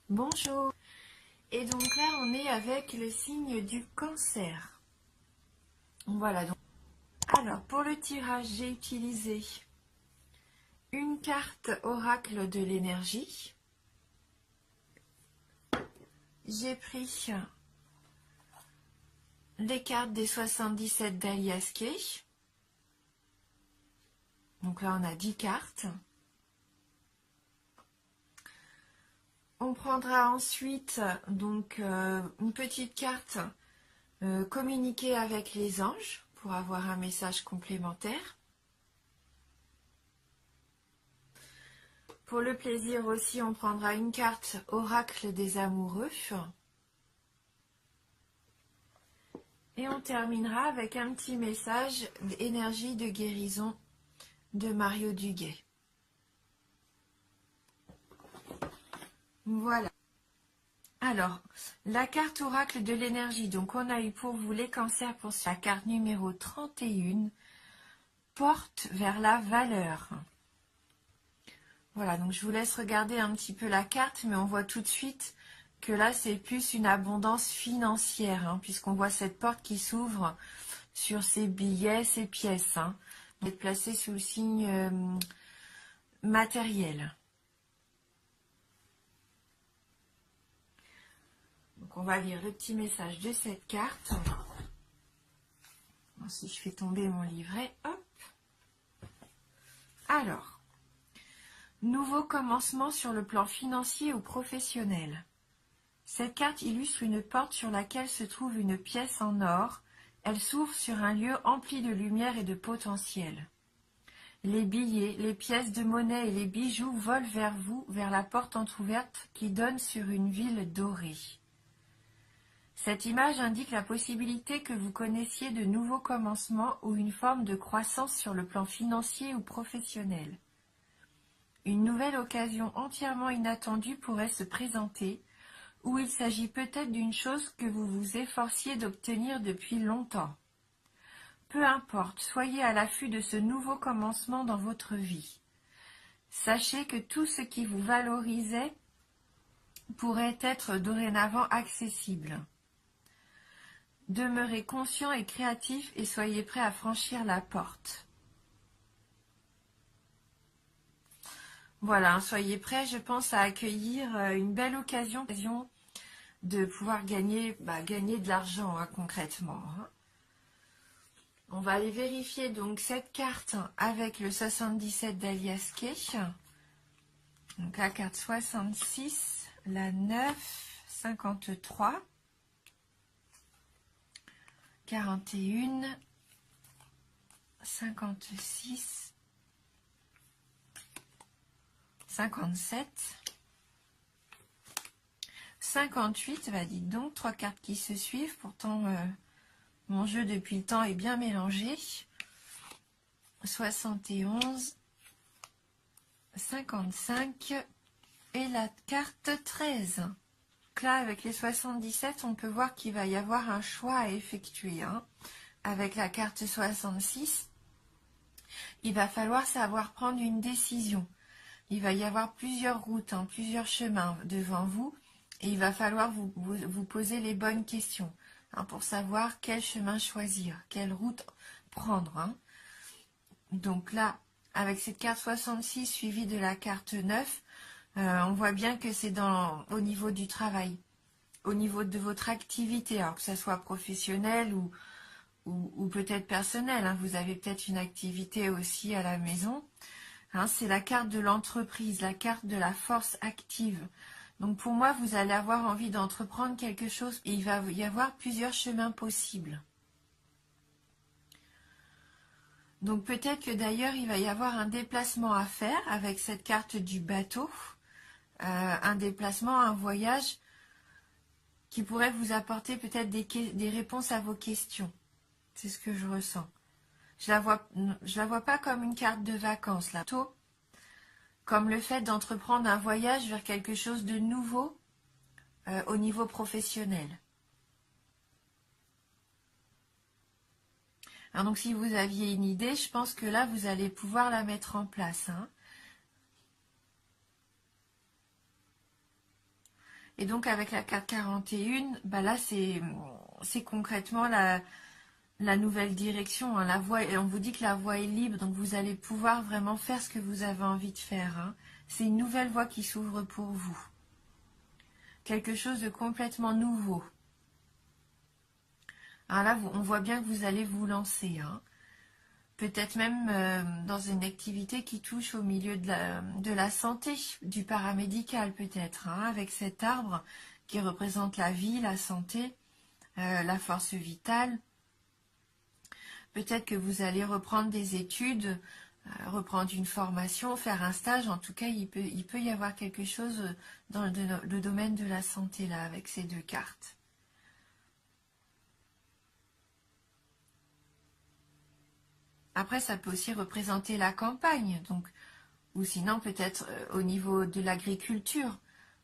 Bonjour. Et donc là, on est avec le signe du Cancer. Voilà. Donc. Alors, pour le tirage, j'ai utilisé une carte oracle de l'énergie. J'ai pris les cartes des 77 d'Alias Kay. Donc là, on a 10 cartes. On prendra ensuite donc une petite carte communiquer avec les anges pour avoir un message complémentaire. Pour le plaisir aussi, on prendra une carte oracle des amoureux. Et on terminera avec un petit message d'énergie de guérison de Mario Duguay. Voilà. Alors, la carte oracle de l'énergie, donc on a eu pour vous les cancers pour la carte numéro 31, porte vers la valeur. Voilà, donc je vous laisse regarder un petit peu la carte, mais on voit tout de suite que là c'est plus une abondance financière, hein, puisqu'on voit cette porte qui s'ouvre sur ces billets, ces pièces, hein, être placée sous le signe matériel. Donc on va lire le petit message de cette carte. Si je fais tomber mon livret, hop. Alors, nouveau commencement sur le plan financier ou professionnel. Cette carte illustre une porte sur laquelle se trouve une pièce en or. Elle s'ouvre sur un lieu empli de lumière et de potentiel. Les billets, les pièces de monnaie et les bijoux volent vers vous, vers la porte entrouverte qui donne sur une ville dorée. Cette image indique la possibilité que vous connaissiez de nouveaux commencements ou une forme de croissance sur le plan financier ou professionnel. Une nouvelle occasion entièrement inattendue pourrait se présenter, ou il s'agit peut-être d'une chose que vous vous efforciez d'obtenir depuis longtemps. Peu importe, soyez à l'affût de ce nouveau commencement dans votre vie. Sachez que tout ce qui vous valorisait pourrait être dorénavant accessible. Demeurez conscient et créatif et soyez prêt à franchir la porte. Voilà, soyez prêts, je pense, à accueillir une belle occasion de pouvoir gagner de l'argent, hein, concrètement. Hein. On va aller vérifier donc cette carte avec le 77 d'Alias Kay. Donc la carte 66, la 9, 53, 41, 56, 57, 58, bah dites donc, 3 cartes qui se suivent, pourtant mon jeu depuis le temps est bien mélangé. 71, 55 et la carte 13. Donc là, avec les 77, on peut voir qu'il va y avoir un choix à effectuer. Hein. Avec la carte 66, il va falloir savoir prendre une décision. Il va y avoir plusieurs routes, hein, plusieurs chemins devant vous. Et il va falloir vous poser les bonnes questions, hein, pour savoir quel chemin choisir, quelle route prendre. Hein. Donc là, avec cette carte 66 suivie de la carte 9, on voit bien que c'est au niveau du travail, au niveau de votre activité, alors que ce soit professionnel ou peut-être personnel. Hein. Vous avez peut-être une activité aussi à la maison. Hein, c'est la carte de l'entreprise, la carte de la force active. Donc pour moi, vous allez avoir envie d'entreprendre quelque chose et il va y avoir plusieurs chemins possibles. Donc peut-être que d'ailleurs, il va y avoir un déplacement à faire avec cette carte du bateau. Un déplacement, un voyage qui pourrait vous apporter peut-être des réponses à vos questions. C'est ce que je ressens. Je la vois pas comme une carte de vacances, là. Plutôt comme le fait d'entreprendre un voyage vers quelque chose de nouveau au niveau professionnel. Alors donc si vous aviez une idée, je pense que là, vous allez pouvoir la mettre en place. Hein. Et donc avec la carte 41, bah là c'est concrètement la nouvelle direction, hein, la voie, et on vous dit que la voie est libre, donc vous allez pouvoir vraiment faire ce que vous avez envie de faire, hein. C'est une nouvelle voie qui s'ouvre pour vous. Quelque chose de complètement nouveau. Alors là, on voit bien que vous allez vous lancer, hein. Peut-être même dans une activité qui touche au milieu de la santé, du paramédical peut-être, hein, avec cet arbre qui représente la vie, la santé, la force vitale. Peut-être que vous allez reprendre des études, reprendre une formation, faire un stage. En tout cas, il peut y avoir quelque chose dans le domaine de la santé là, avec ces deux cartes. Après, ça peut aussi représenter la campagne, donc, ou sinon peut-être au niveau de l'agriculture.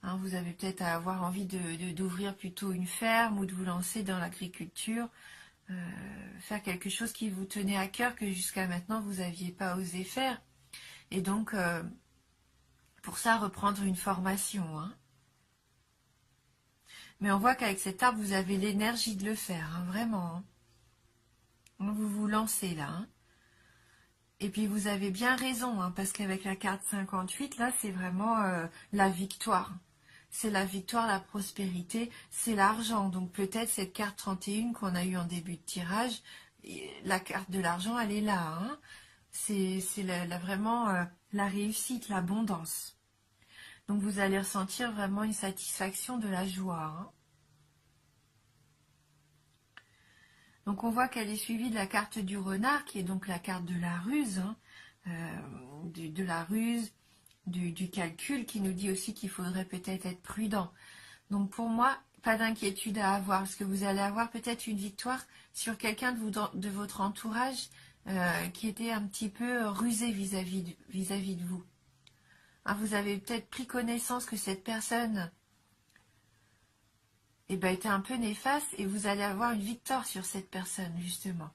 Hein, vous avez peut-être à avoir envie d'ouvrir plutôt une ferme ou de vous lancer dans l'agriculture, faire quelque chose qui vous tenait à cœur que jusqu'à maintenant vous n'aviez pas osé faire. Et donc, pour ça, reprendre une formation. Hein. Mais on voit qu'avec cet arbre, vous avez l'énergie de le faire, hein, vraiment. Hein. Vous vous lancez là. Hein. Et puis vous avez bien raison, hein, parce qu'avec la carte 58, là, c'est vraiment la victoire. C'est la victoire, la prospérité, c'est l'argent. Donc peut-être cette carte 31 qu'on a eue en début de tirage, la carte de l'argent, elle est là. Hein. C'est vraiment la réussite, l'abondance. Donc vous allez ressentir vraiment une satisfaction, de la joie. Hein. Donc on voit qu'elle est suivie de la carte du renard, qui est donc la carte de la ruse, hein, de la ruse, du calcul, qui nous dit aussi qu'il faudrait peut-être être prudent. Donc pour moi, pas d'inquiétude à avoir, parce que vous allez avoir peut-être une victoire sur quelqu'un de votre entourage qui était un petit peu rusé vis-à-vis de vous. Hein, vous avez peut-être pris connaissance que cette personne était un peu néfaste, et vous allez avoir une victoire sur cette personne, justement.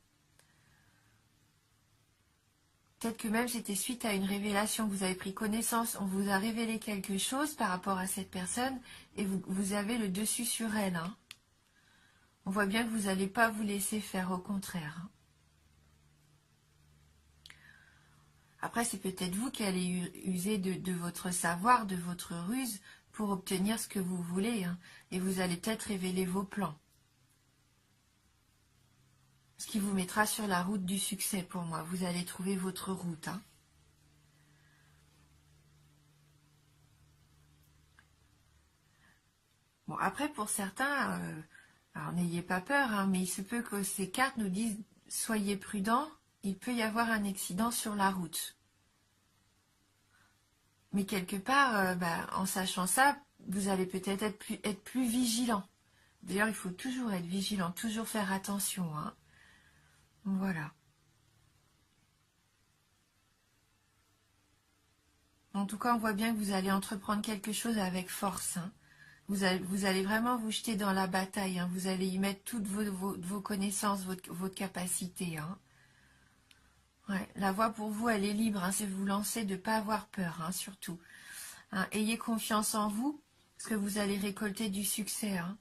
Peut-être que même c'était suite à une révélation, vous avez pris connaissance, on vous a révélé quelque chose par rapport à cette personne, et vous avez le dessus sur elle. Hein. On voit bien que vous n'allez pas vous laisser faire, au contraire. Hein. Après, c'est peut-être vous qui allez user de votre savoir, de votre ruse, pour obtenir ce que vous voulez, hein, et vous allez peut-être révéler vos plans. Ce qui vous mettra sur la route du succès pour moi. Vous allez trouver votre route. Hein. Bon, après, pour certains, alors n'ayez pas peur, hein, mais il se peut que ces cartes nous disent « Soyez prudents, il peut y avoir un accident sur la route ». Mais quelque part, en sachant ça, vous allez peut-être être plus vigilant. D'ailleurs, il faut toujours être vigilant, toujours faire attention. Hein. Voilà. En tout cas, on voit bien que vous allez entreprendre quelque chose avec force. Hein. Vous allez vraiment vous jeter dans la bataille. Hein. Vous allez y mettre toutes vos connaissances, votre capacité. Hein. Ouais, la voie pour vous, elle est libre. Hein. C'est vous lancer, de ne pas avoir peur, hein, surtout. Hein. Ayez confiance en vous, parce que vous allez récolter du succès. Hein.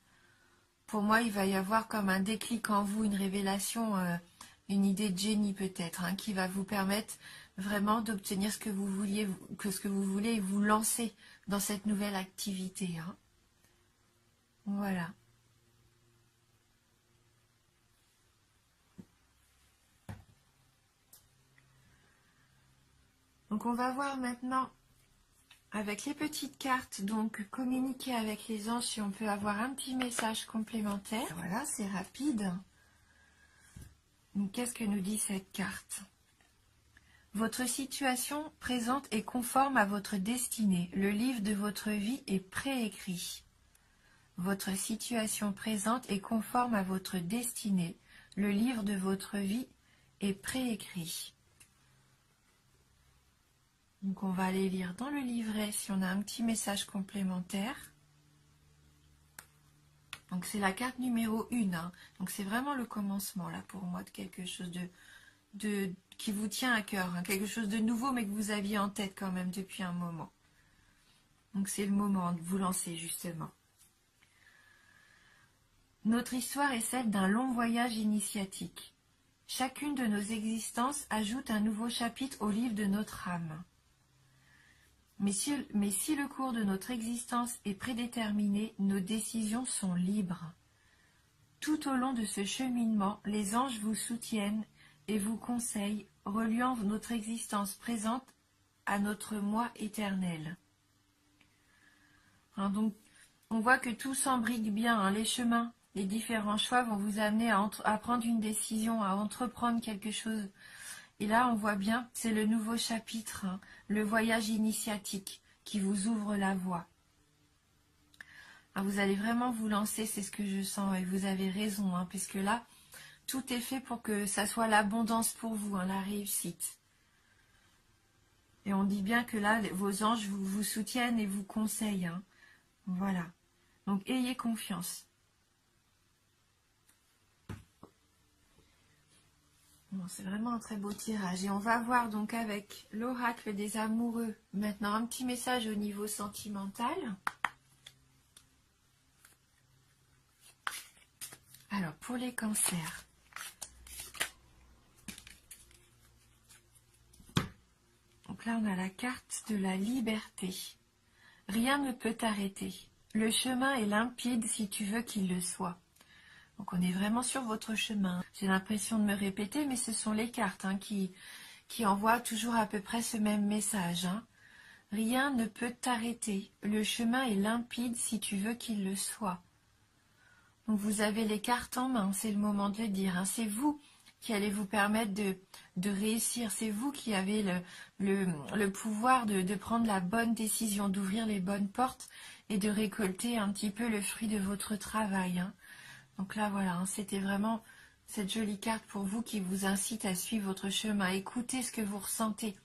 Pour moi, il va y avoir comme un déclic en vous, une révélation, une idée de génie peut-être, hein, qui va vous permettre vraiment d'obtenir ce que vous voulez, et vous lancer dans cette nouvelle activité. Hein. Voilà. Donc on va voir maintenant avec les petites cartes, donc communiquer avec les anges si on peut avoir un petit message complémentaire. Voilà, c'est rapide. Donc qu'est-ce que nous dit cette carte ? Votre situation présente est conforme à votre destinée. Le livre de votre vie est préécrit. Votre situation présente est conforme à votre destinée. Le livre de votre vie est préécrit. Donc on va aller lire dans le livret si on a un petit message complémentaire. Donc c'est la carte numéro 1. Hein. Donc c'est vraiment le commencement là pour moi de quelque chose qui vous tient à cœur. Hein. Quelque chose de nouveau mais que vous aviez en tête quand même depuis un moment. Donc c'est le moment de vous lancer justement. Notre histoire est celle d'un long voyage initiatique. Chacune de nos existences ajoute un nouveau chapitre au livre de notre âme. Mais si le cours de notre existence est prédéterminé, nos décisions sont libres. Tout au long de ce cheminement, les anges vous soutiennent et vous conseillent, reliant notre existence présente à notre moi éternel. Donc, on voit que tout s'embrique bien, les chemins, les différents choix vont vous amener à prendre une décision, à entreprendre quelque chose. Et là, on voit bien, c'est le nouveau chapitre, le voyage initiatique qui vous ouvre la voie. Vous allez vraiment vous lancer, c'est ce que je sens, et vous avez raison, puisque là, tout est fait pour que ça soit l'abondance pour vous, la réussite. Et on dit bien que là, vos anges vous soutiennent et vous conseillent. Voilà. Donc, ayez confiance. Bon, c'est vraiment un très beau tirage. Et on va voir donc avec l'oracle des amoureux, maintenant un petit message au niveau sentimental. Alors, pour les cancers. Donc là, on a la carte de la liberté. Rien ne peut t'arrêter. Le chemin est limpide si tu veux qu'il le soit. Donc on est vraiment sur votre chemin. J'ai l'impression de me répéter, mais ce sont les cartes qui envoient toujours à peu près ce même message. Rien ne peut t'arrêter. Le chemin est limpide si tu veux qu'il le soit. Donc vous avez les cartes en main, c'est le moment de le dire. C'est vous qui allez vous permettre de réussir. C'est vous qui avez le pouvoir de prendre la bonne décision, d'ouvrir les bonnes portes et de récolter un petit peu le fruit de votre travail. Donc là, voilà, c'était vraiment cette jolie carte pour vous qui vous incite à suivre votre chemin. Écoutez ce que vous ressentez.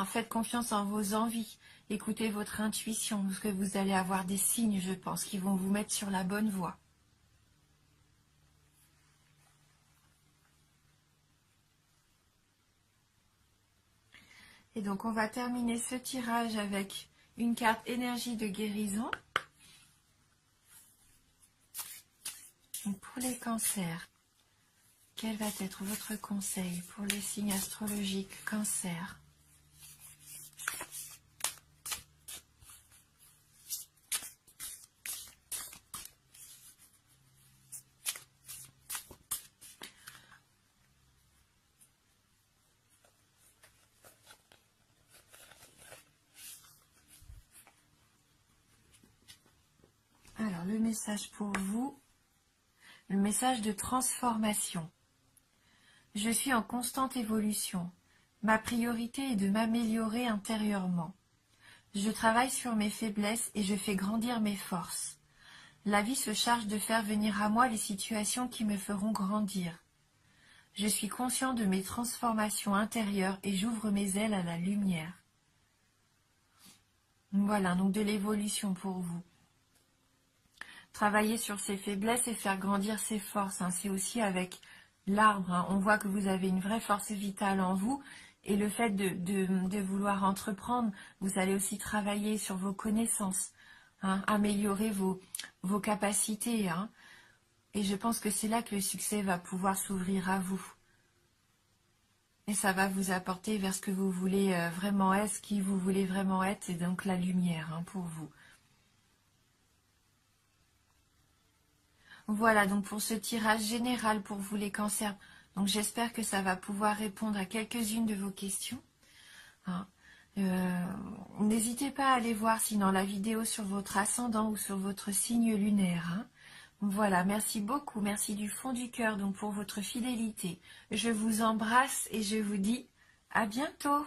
Faites confiance en vos envies. Écoutez votre intuition, parce que vous allez avoir des signes, je pense, qui vont vous mettre sur la bonne voie. Et donc, on va terminer ce tirage avec une carte énergie de guérison. Donc, pour les cancers, quel va être votre conseil pour les signes astrologiques cancer? Alors, le message pour vous, le message de transformation. Je suis en constante évolution. Ma priorité est de m'améliorer intérieurement. Je travaille sur mes faiblesses et je fais grandir mes forces. La vie se charge de faire venir à moi les situations qui me feront grandir. Je suis conscient de mes transformations intérieures et j'ouvre mes ailes à la lumière. Voilà, donc de l'évolution pour vous. Travailler sur ses faiblesses et faire grandir ses forces. C'est aussi avec l'arbre. On voit que vous avez une vraie force vitale en vous. Et le fait de vouloir entreprendre, vous allez aussi travailler sur vos connaissances, améliorer vos capacités. Et je pense que c'est là que le succès va pouvoir s'ouvrir à vous. Et ça va vous apporter vers ce que vous voulez vraiment être, ce qui vous voulez vraiment être, c'est donc la lumière pour vous. Voilà donc pour ce tirage général pour vous les cancers. Donc j'espère que ça va pouvoir répondre à quelques-unes de vos questions. N'hésitez pas à aller voir sinon la vidéo sur votre ascendant ou sur votre signe lunaire. Voilà, merci beaucoup, merci du fond du cœur donc pour votre fidélité. Je vous embrasse et je vous dis à bientôt.